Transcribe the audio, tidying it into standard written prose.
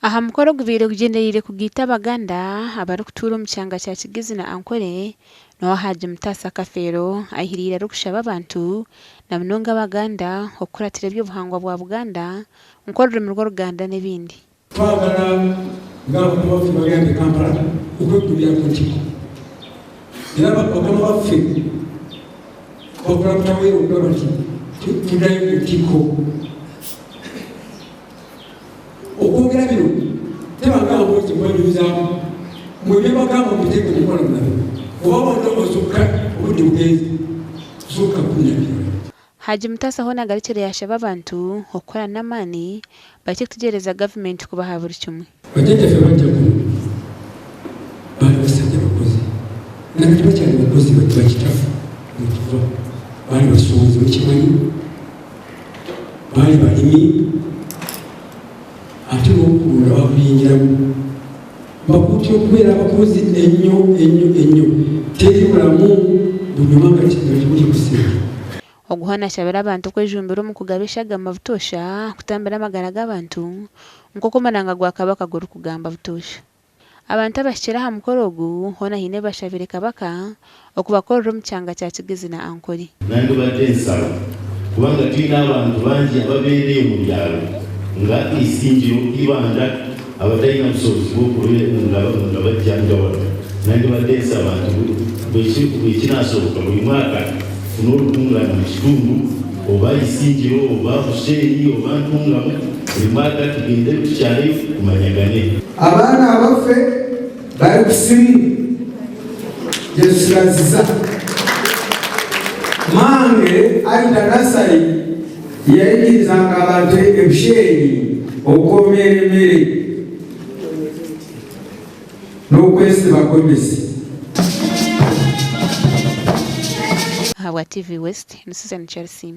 Aha mukoro gubeire gugendereire kugita Abaganda abari kutuura omu kyanga kya Kigezi na Ankole no Haji Mutasa Kafeero ahirire rukushaba abantu na munonga Abaganda okukuratira eby'obuhangwa bwa Buganda nk'oru rurimi rw'Oluganda n'ebindi. Twagala ng'abantu baffe bagenda e Kampala okwekubira ku ntiko era bakama baffe bakola butaweerwa bati tuddayo ku ntiko. Okwogera bino tebagamba nti mwenyuzaamu mwebye bagamba mubiteeke mukola mulabe oba wanda osukka obudde bugenzi sukka kunyabiro. Haji Mutasa hona agarukire yashaba abantu okukola n'amaani bakye kutegereza gavumenti kubaha buri kimwe. Bajjajjaffe bajja kuno baali basajja bakozi nakati bakyali bakozi bakitafu mutuva baali basuubuzi mukimanyi baali balimi ate n'okulunda bakuyingiramu bakuutya okubeera abakozi ennyo teri bulamu bunyuma nga tibuli kuseera. Oguhana shabira abantu kwejumbira omu kugaba gama butosha kutambira amagara g'abantu nk'okumananga gwa Kabaka guri kugamba butosha. Abantu abashikira aha mukoro ogu hona hine bashabire Kabaka okubakorera omu kyanga kya Kigezi na Ankole. Nange badde nsaba kubanga tulina abantu bangi ababeera mu byalo nga isingiro ibanda abatalina busobozi bw'okubeera bajjanjawala. Nange badde nsaba abantu bwekinasoboka buli mwaka funa olutungano mu kitundu oba isingiro oba buseeri oba ntungamu buli mwaka tugende tukyale kumanyagane. Abaana abaffe bali ku simu gyesiraziza mange ayita nasali yayigirizanga abantu ebisheeri okukomeera emmere n'okwesibako emmesi. Hawa TV West, Susan Chelsea.